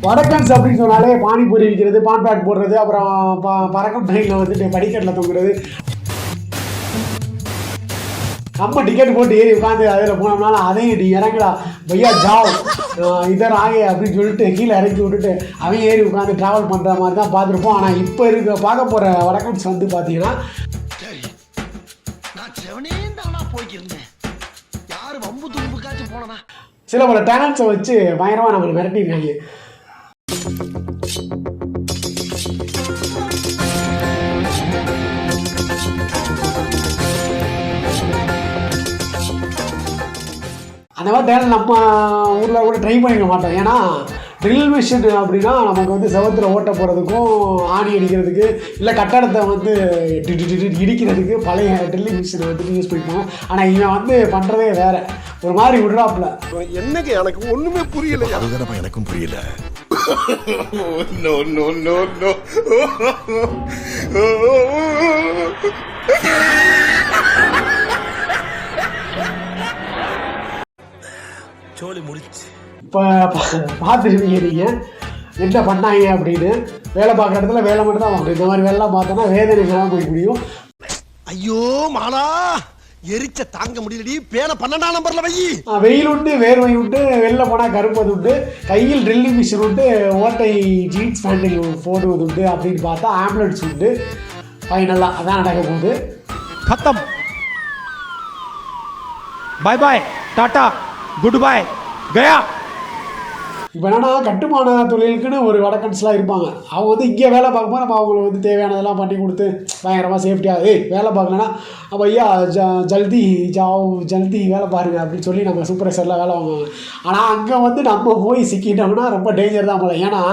வடக்கன்ஸ் அப்படின்னு சொன்னாலே பானிபூரி விற்கிறது, பான் பேக் போடுறது, அப்புறம் பறக்கும் ட்ரெயினில் வந்துட்டு படிக்கட்டில் தொங்குறது. நம்ம டிக்கெட் போட்டு ஏறி உட்காந்து அதில் போனோம்னால அதையும் இறங்கடா பையா ஜாவ் இதர் ஆகே அப்படின்னு சொல்லிட்டு கீழே இறக்கி விட்டுட்டு அவன் ஏறி உட்காந்து ட்ராவல் பண்ணுற மாதிரி தான் பார்த்துருப்போம். ஆனால் இப்போ பார்க்க போகிற வடக்கன்ஸ் வந்து பார்த்தீங்கன்னா சில பல டேலண்ட்ஸை வச்சு பயங்கரமாக நம்மளை மிரட்டியிருக்காங்க. அந்த மாதிரி டேலண்ட் நம்ம ஊரில் கூட ட்ரை பண்ணிக்க மாட்டோம். ஏன்னா ட்ரில் மிஷின் அப்படின்னா நமக்கு வந்து செவத்தில் ஓட்ட போகிறதுக்கும் ஆணி அடிக்கிறதுக்கு இல்லை கட்டடத்தை வந்து இடிக்கிறதுக்கு பழைய ட்ரில்லிங் மிஷினை வந்து யூஸ் பண்ணிப்பாங்க. ஆனால் இவன் வந்து பண்ணுறதே வேறு ஒரு மாதிரி விடுறாப்புல. என்னங்க எனக்கு ஒன்றுமே புரியல. அதுதானப்பா எனக்கும் புரியல. இப்போ பார்த்துருவீங்க நீங்கள் என்ன பண்ணாங்க அப்படின்னு. வேலை பார்க்குற இடத்துல வேலை மட்டும் தான் வாங்கணும். இந்த மாதிரி வேலைலாம் பார்த்தோன்னா வேதனை தான் போய் முடியும். ஐயோ மாலா எரிச்ச தாங்க முடியலடி. பேன 12ஆம் நம்பர்ல வை. வெயில் உண்டு, வேர்வை உண்டு, வெளில போனால் கருப்பது உண்டு, கையில் ட்ரில்லிங் மிஷின் உண்டு, ஓட்டை ஜீன்ஸ் பேண்டில் போடுவது உண்டு அப்படின்னு பார்த்தா ஆம்புலன்ஸ் உண்டு. ஃபைனலாக அதான் நடக்க போகுது. खत्म, bye bye, tata, good bye, கயா. இப்போ என்னன்னா கட்டுமான தொழிலுக்குன்னு ஒரு வடக்கன்ஸ்லாம் இருப்பாங்க. அவங்க வந்து இங்கே வேலை பார்க்கும்போது நம்ம அவங்களுக்கு வந்து தேவையானதெல்லாம் பண்ணி கொடுத்து பயங்கரமாக சேஃப்டியாக வேலை பார்க்கலன்னா அப்போ ஐயா ஜல்தி ஜல்தி வேலை பாருங்க அப்படின்னு சொல்லி நம்ம சூப்பர்வைசர்லாம் வேலை வாங்குவாங்க. ஆனால் அங்கே வந்து நம்ம போய் சிக்கிட்டோம்னா ரொம்ப டேஞ்சர் தான் போல. ஏன்னா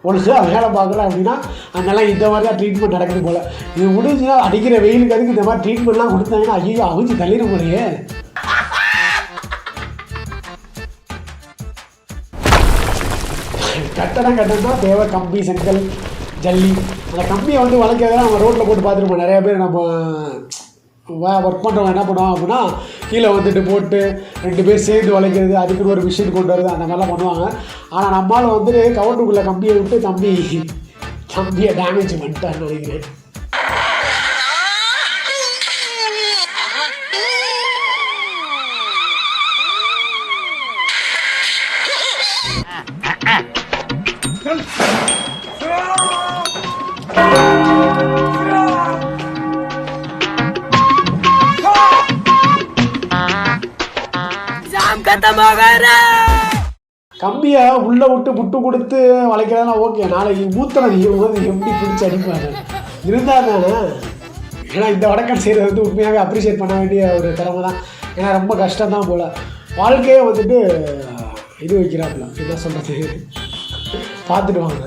ஒன்று வேலை பார்க்கல அப்படின்னா அங்கெல்லாம் இந்த மாதிரி தான் ட்ரீட்மெண்ட் நடக்குது போல். இது முடிஞ்சுன்னா அடிக்கிற வெயிலுக்கு அதுக்கு இந்த மாதிரி ட்ரீட்மெண்ட்லாம் கொடுத்தாங்கன்னா ஐயோ அவிஞ்சு தள்ளிட போலையே. கட்டடம் கட்டணம்னா தேவை கம்பி, செங்கல், ஜல்லி. அந்த கம்பியை வந்து வளைக்கிறதெல்லாம் நம்ம ரோட்டில் போட்டு பார்த்துருப்போம். நிறையா பேர் நம்ம ஒர்க் பண்ணுறவங்க என்ன பண்ணுவோம் அப்படின்னா கீழே வந்துட்டு போட்டு 2 பேர் சேர்ந்து வளைக்கிறது, அதுக்குன்னு ஒரு மிஷின் கொண்டு வருது, அந்த மாதிரிலாம் பண்ணுவாங்க. ஆனால் நம்மளால் வந்துட்டு கவுண்டுக்குள்ளே கம்பியை விட்டு கம்பியை டேமேஜ் பண்ணிட்டான்னு நினைக்கிறேன். கம்பியை உள்ளே விட்டு புட்டு கொடுத்து வளைக்கிறதெல்லாம் ஓகே. நாளைக்கு மூத்திரம் போது எப்படி பிடிச்சி அடிப்பாங்க இருந்தால் தானே. ஏன்னா இந்த வடக்கன் செய்கிறது வந்து உண்மையாகவே அப்ரிஷியேட் பண்ண வேண்டிய ஒரு திறமை தான். ஏன்னா ரொம்ப கஷ்டம் தான் போல். வாழ்க்கையே வந்துட்டு இது வைக்கிறாப்புல, என்ன சொல்கிறது, பார்த்துட்டு வாங்க.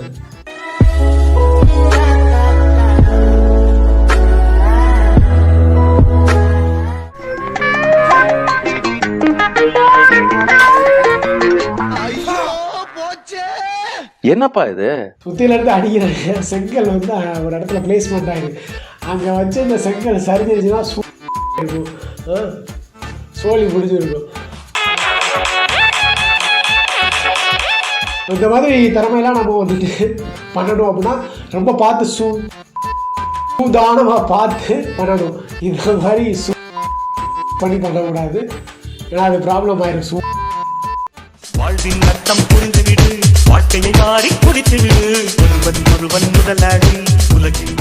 என்னப்பா இது? சுத்தில இருந்து அடிக்கிறாங்க. செங்கல் வந்து ஒரு இடத்துல பிளேஸ்மெண்ட் ஆயிருக்கு. அங்கே வச்சு இந்த செங்கல் சரிஞ்சிருச்சுன்னா இருக்கும், சோழி பிடிச்சிருக்கும். இந்த மாதிரி திறமையெல்லாம் நம்ம வந்துட்டு பண்ணணும் அப்படின்னா ரொம்ப பார்த்து சூதானமாக பார்த்து பண்ணணும். இந்த மாதிரி பண்ணி பண்ணக்கூடாது. ஏன்னா அது ப்ராப்ளம் ஆயிரும். வாழ்வின் அர்த்தம் புரிந்துவிடு, வாழ்க்கையை மாறி குடித்துவிடு, ஒருவன் முதலாளி உலகில்.